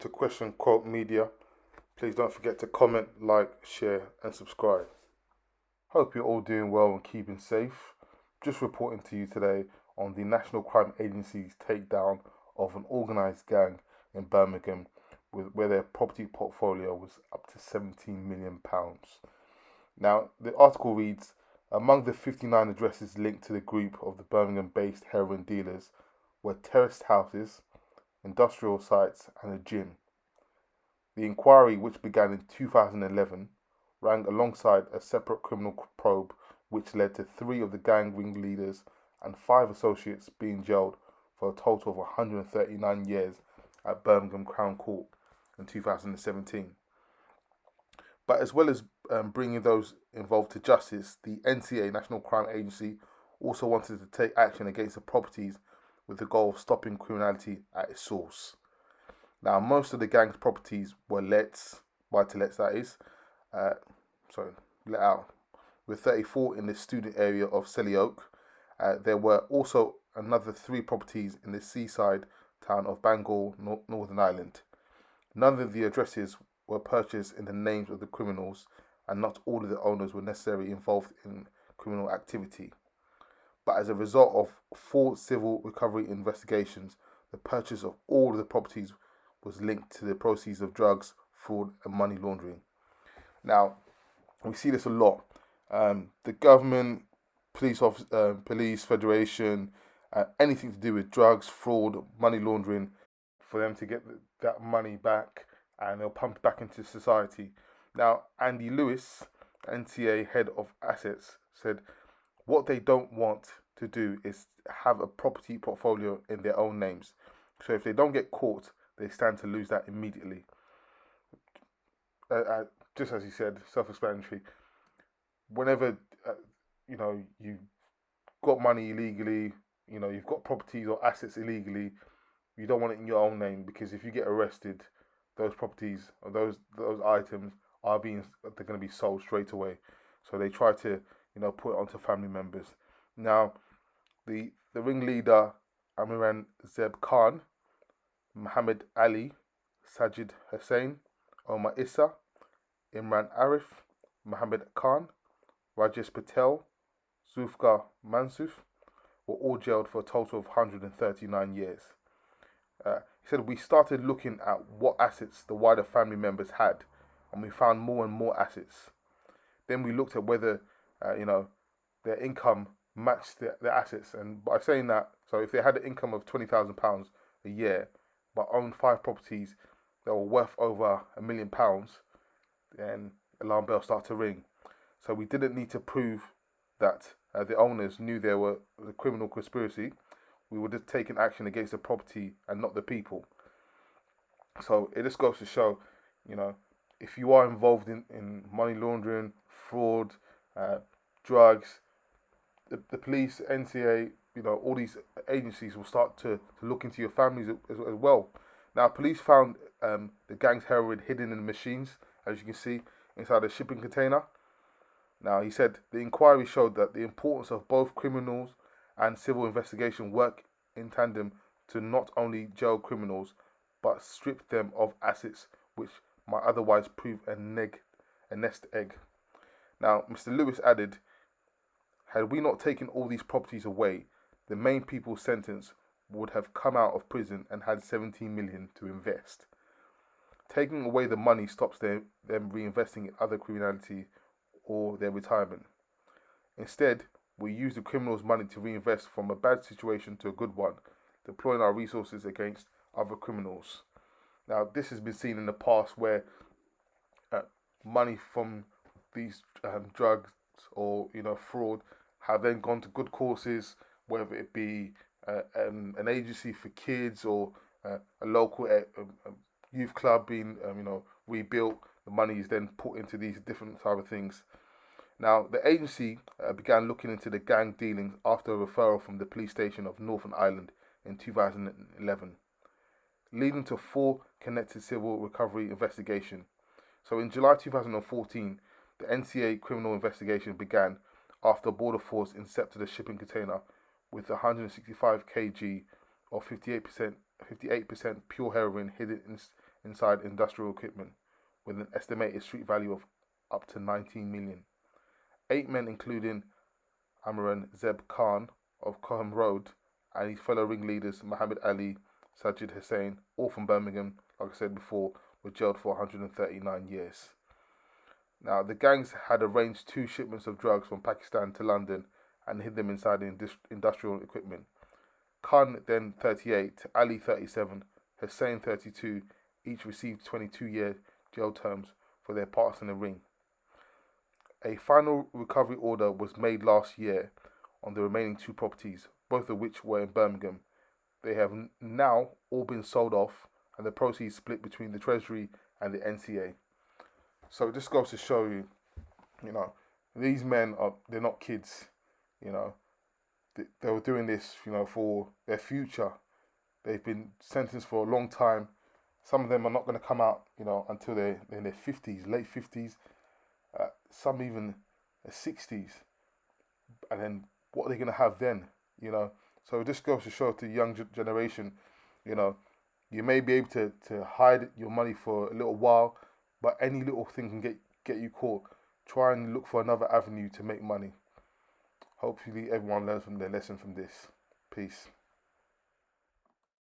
to Question Quote Media. Please don't forget to comment, like, share, and subscribe. Hope you're all doing well and keeping safe. Just reporting to you today on the National Crime Agency's takedown of an organised gang in Birmingham, where their property portfolio was up to £17 million. Now, the article reads, among the 59 addresses linked to the group of the Birmingham-based heroin dealers were terraced houses, industrial sites, and a gym. The inquiry, which began in 2011, ran alongside a separate criminal probe which led to 3 of the gang ringleaders and 5 associates being jailed for a total of 139 years at Birmingham Crown Court in 2017. But as well as bringing those involved to justice, the NCA, National Crime Agency, also wanted to take action against the properties with the goal of stopping criminality at its source. Now, most of the gang's properties were buy-to-lets that is, let out, with 34 in the student area of Selly Oak. There were also another 3 properties in the seaside town of Bangor, Northern Ireland. None of the addresses were purchased in the names of the criminals, and not all of the owners were necessarily involved in criminal activity. But as a result of 4 civil recovery investigations, the purchase of all of the properties was linked to the proceeds of drugs, fraud, and money laundering. Now, we see this a lot. The government, police federation, anything to do with drugs, fraud, money laundering, for them to get that money back, and they'll pump it back into society. Now, Andy Lewis, NCA head of assets, said what they don't want to do is have a property portfolio in their own names. So if they don't get caught, they stand to lose that immediately. Just as he said, self-explanatory. Whenever you've got money illegally, you've got properties or assets illegally, you don't want it in your own name, because if you get arrested, those properties or those items they're going to be sold straight away. So they try to put it onto family members. Now, the ringleader Amiran Zeb Khan, Muhammad Ali, Sajid Hussain, Omar Issa, Imran Arif, Muhammad Khan, Rajesh Patel, Zulfikar Mansuf were all jailed for a total of 139 years. He said, we started looking at what assets the wider family members had, and we found more and more assets. Then we looked at whether their income matched their assets, and by saying that, so if they had an income of £20,000 a year but owned 5 properties that were worth over £1 million, then alarm bells start to ring. So we didn't need to prove that the owners knew there was a criminal conspiracy. We were just taking action against the property and not the people. So it just goes to show, if you are involved in money laundering, fraud, drugs, the police, NCA, all these agencies will start to look into your families as well. Now, police found the gang's heroin hidden in the machines, as you can see, inside a shipping container. Now, he said the inquiry showed that the importance of both criminals and civil investigation work in tandem to not only jail criminals, but strip them of assets which might otherwise prove a nest egg. Now, Mr. Lewis added, had we not taken all these properties away, the main people sentenced would have come out of prison and had 17 million to invest. Taking away the money stops them reinvesting in other criminality or their retirement. Instead, we use the criminals' money to reinvest from a bad situation to a good one, deploying our resources against other criminals. Now, this has been seen in the past where money from these drugs or fraud have then gone to good causes, whether it be an agency for kids or a local youth club being rebuilt. The money is then put into these different type of things. Now, the agency began looking into the gang dealings after a referral from the police station of Northern Ireland in 2011, leading to 4 connected civil recovery investigations. So in July 2014, the NCA criminal investigation began after Border Force intercepted a shipping container with 165 kg or 58% pure heroin hidden inside industrial equipment, with an estimated street value of up to 19 million. 8 men, including Amran Zeb Khan of Coham Road and his fellow ringleaders Muhammad Ali, Sajid Hussain, all from Birmingham, like I said before, were jailed for 139 years. Now, the gangs had arranged 2 shipments of drugs from Pakistan to London and hid them inside the industrial equipment. Khan, then 38, Ali 37, Hussain 32, each received 22-year jail terms for their parts in the ring. A final recovery order was made last year on the remaining 2 properties, both of which were in Birmingham. They have now all been sold off and the proceeds split between the Treasury and the NCA. So this goes to show you, these men they're not kids, They were doing this, for their future. They've been sentenced for a long time. Some of them are not going to come out, until they're in their 50s, late 50s, some even 60s. And then what are they going to have then, So this goes to show to the young generation, you may be able to hide your money for a little while, but any little thing can get you caught. Try and look for another avenue to make money. Hopefully everyone learns from their lesson from this. Peace.